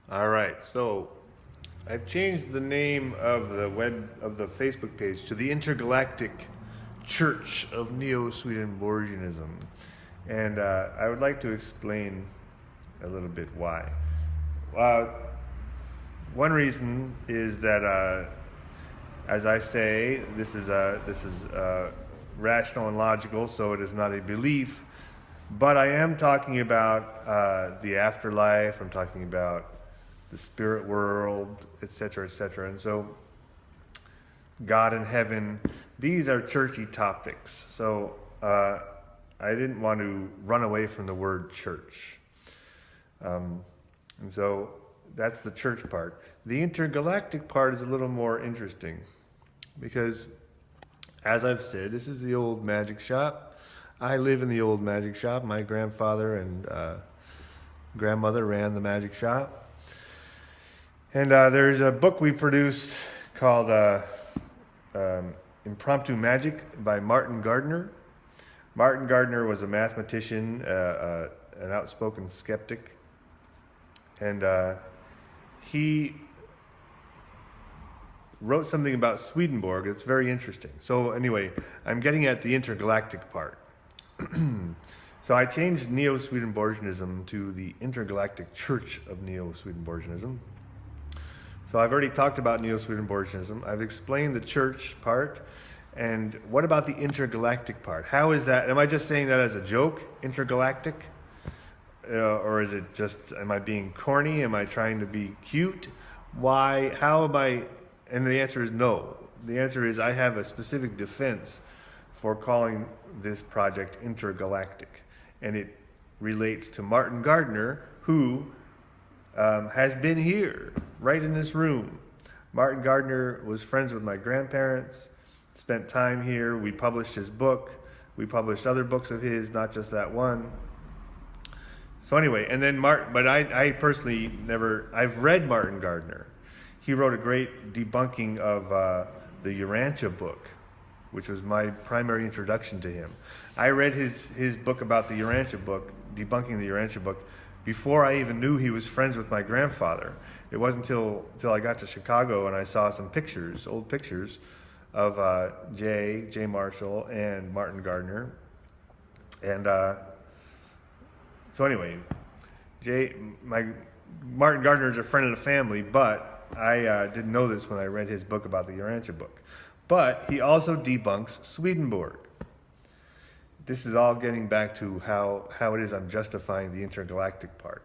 All right, so I've changed the name of the Facebook page to the Intergalactic Church of Neo-Swedenborgianism, and I would like to explain a little bit why. Uh, One reason is that, as I say, this is rational and logical, so it is not a belief. But I am talking about the afterlife. I'm talking about the spirit world, etc., etc. And so, God in heaven, these are churchy topics. So I didn't want to run away from the word church. And so that's the church part. The intergalactic part is a little more interesting because, as I've said, this is the old magic shop. I live in the old magic shop. My grandfather and grandmother ran the magic shop. And there's a book we produced called Impromptu Magic by Martin Gardner. Martin Gardner was a mathematician, an outspoken skeptic, and he wrote something about Swedenborg that's very interesting. So anyway, I'm getting at the intergalactic part. So I changed Neo-Swedenborgianism to the Intergalactic Church of Neo-Swedenborgianism. So I've already talked about Neo-Swedenborgianism. I've explained the church part. And what about the intergalactic part? How is that? Am I just saying that as a joke, intergalactic? Or is it just, am I being corny? Am I trying to be cute? Why? How am I? And the answer is no. The answer is I have a specific defense for calling this project intergalactic. And it relates to Martin Gardner, who has been here, right in this room. Martin Gardner was friends with my grandparents, spent time here. We published his book. We published other books of his, not just that one. So anyway, and then but I personally I've read Martin Gardner. He wrote a great debunking of the Urantia book, which was my primary introduction to him. I read his book about the Urantia book, debunking the Urantia book, before I even knew he was friends with my grandfather. It wasn't until I got to Chicago and I saw some pictures, old pictures, of J. Marshall and Martin Gardner. And so anyway, Martin Gardner is a friend of the family, but I didn't know this when I read his book about the Urantia book. But he also debunks Swedenborg. This is all getting back to how it is I'm justifying the intergalactic part.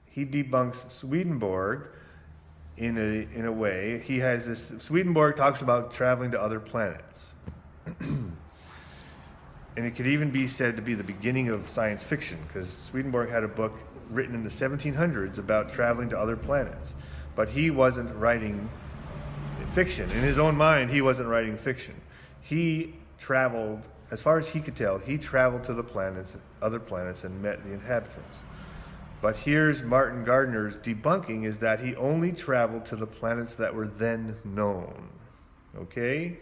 He debunks Swedenborg in a way. He has this. Swedenborg talks about traveling to other planets, and it could even be said to be the beginning of science fiction, because Swedenborg had a book written in the 1700s about traveling to other planets, but he wasn't writing fiction. In his own mind, he wasn't writing fiction. He traveled, as far as he could tell, he traveled to the planets, other planets, and met the inhabitants. But here's Martin Gardner's debunking, is that he only traveled to the planets that were then known. Okay?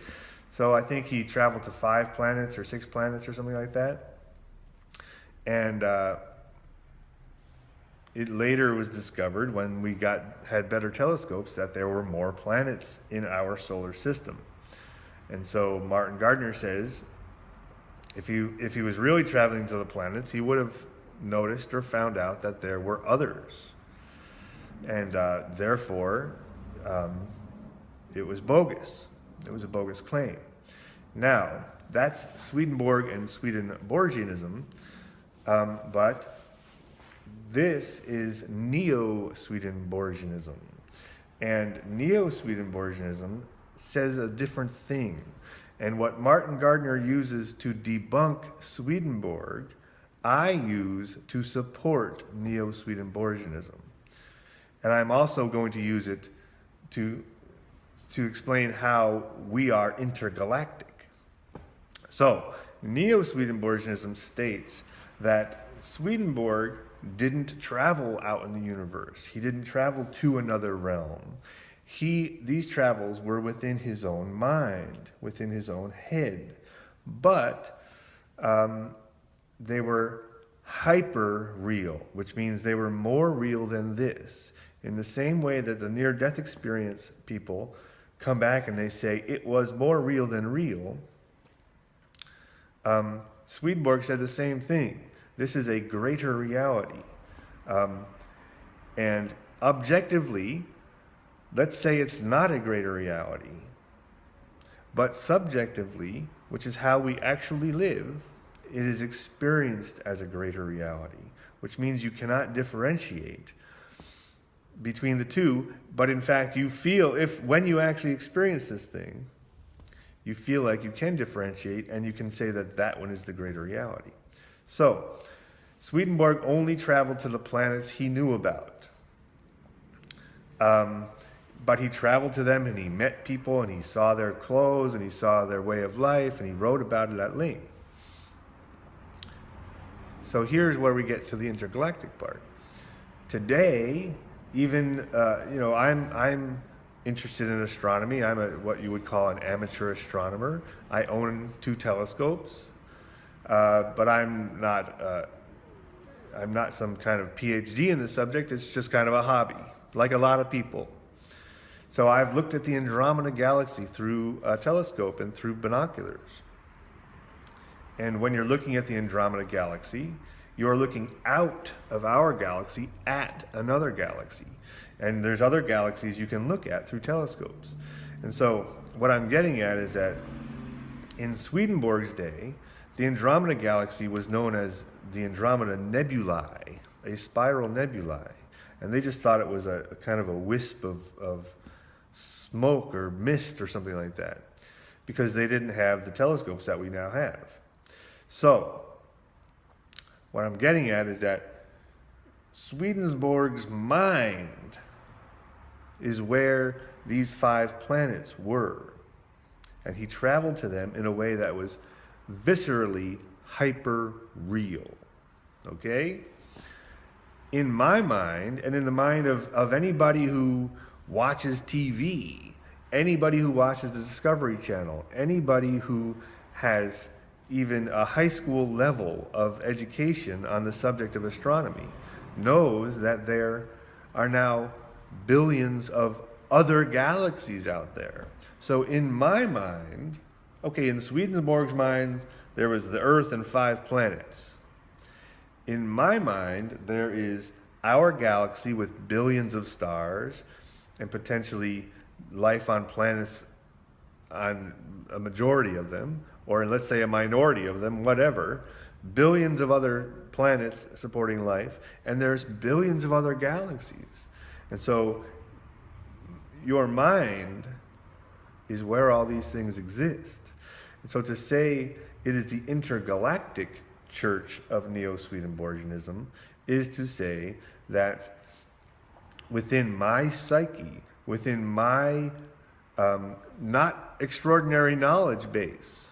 So I think he traveled to 5 planets or 6 planets or something like that. And it later was discovered, when we had better telescopes, that there were more planets in our solar system. And so Martin Gardner says, if he was really traveling to the planets, he would have noticed or found out that there were others. And therefore, it was bogus. It was a bogus claim. Now, that's Swedenborg and Swedenborgianism, but this is Neo-Swedenborgianism. And Neo-Swedenborgianism says a different thing. And what Martin Gardner uses to debunk Swedenborg, I use to support Neo-Swedenborgianism. And I'm also going to use it to explain how we are intergalactic. So, Neo-Swedenborgianism states that Swedenborg didn't travel out in the universe. He didn't travel to another realm. These travels were within his own mind, within his own head. But they were hyper real, which means they were more real than this. In the same way that the near-death experience people come back and they say it was more real than real, Swedenborg said the same thing. This is a greater reality. And objectively, let's say it's not a greater reality. But subjectively, which is how we actually live, it is experienced as a greater reality, which means you cannot differentiate between the two. But in fact, you feel, when you actually experience this thing, you feel like you can differentiate and you can say that that one is the greater reality. So, Swedenborg only traveled to the planets he knew about. But he traveled to them and he met people and he saw their clothes and he saw their way of life and he wrote about it at length. So here's where we get to the intergalactic part. Today, even, I'm interested in astronomy. I'm what you would call an amateur astronomer. I own 2 telescopes, but I'm not some kind of PhD in the subject. It's just kind of a hobby, like a lot of people. So I've looked at the Andromeda galaxy through a telescope and through binoculars. And when you're looking at the Andromeda galaxy, you're looking out of our galaxy at another galaxy. And there's other galaxies you can look at through telescopes. And so what I'm getting at is that in Swedenborg's day, the Andromeda galaxy was known as the Andromeda nebulae, a spiral nebulae. And they just thought it was a kind of a wisp of smoke or mist or something like that, because they didn't have the telescopes that we now have. So, what I'm getting at is that Swedenborg's mind is where these 5 planets were. And he traveled to them in a way that was viscerally hyper real. Okay? In my mind, and in the mind of anybody who watches TV, anybody who watches the Discovery Channel, anybody who has even a high school level of education on the subject of astronomy, knows that there are now billions of other galaxies out there. So in my mind, in Swedenborg's mind, there was the Earth and 5 planets. In my mind, there is our galaxy with billions of stars and potentially life on planets, on a majority of them, or let's say a minority of them, whatever, billions of other planets supporting life, and there's billions of other galaxies. And so your mind is where all these things exist. And so to say it is the intergalactic church of Neo-Swedenborgianism is to say that within my psyche, within my not extraordinary knowledge base,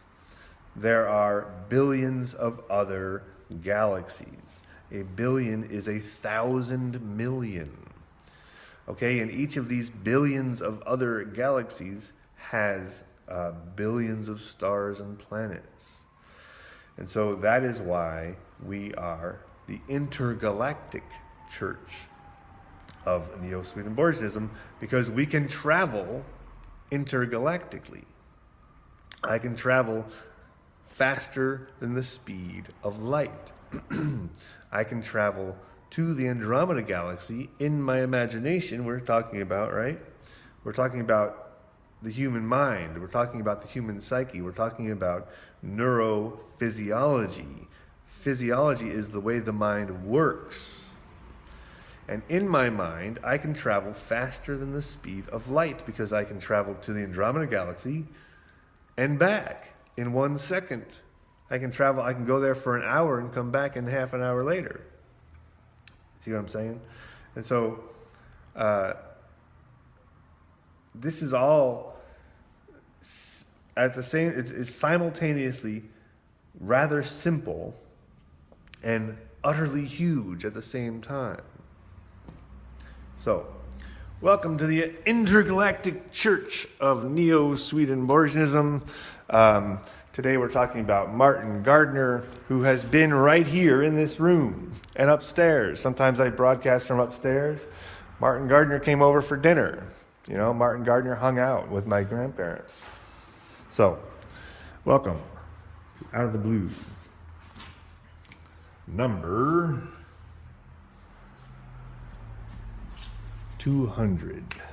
there are billions of other galaxies. A billion is 1,000 million. Okay, and each of these billions of other galaxies has billions of stars and planets. And so that is why we are the intergalactic church of Neo-Swedenborgianism, because we can travel intergalactically. I can travel faster than the speed of light. I can travel to the Andromeda galaxy in my imagination. We're talking about, right? We're talking about the human mind. We're talking about the human psyche. We're talking about neurophysiology. Physiology is the way the mind works. And in my mind, I can travel faster than the speed of light, because I can travel to the Andromeda galaxy and back in 1 second. I can go there for an hour and come back in half an hour later. See what I'm saying? And so this is all at the same, it's simultaneously rather simple and utterly huge at the same time. So, welcome to the intergalactic church of Neo-Swedenborgianism. Today we're talking about Martin Gardner, who has been right here in this room and upstairs. Sometimes I broadcast from upstairs. Martin Gardner came over for dinner. You know, Martin Gardner hung out with my grandparents. So, welcome to Out of the Blue. Number 246.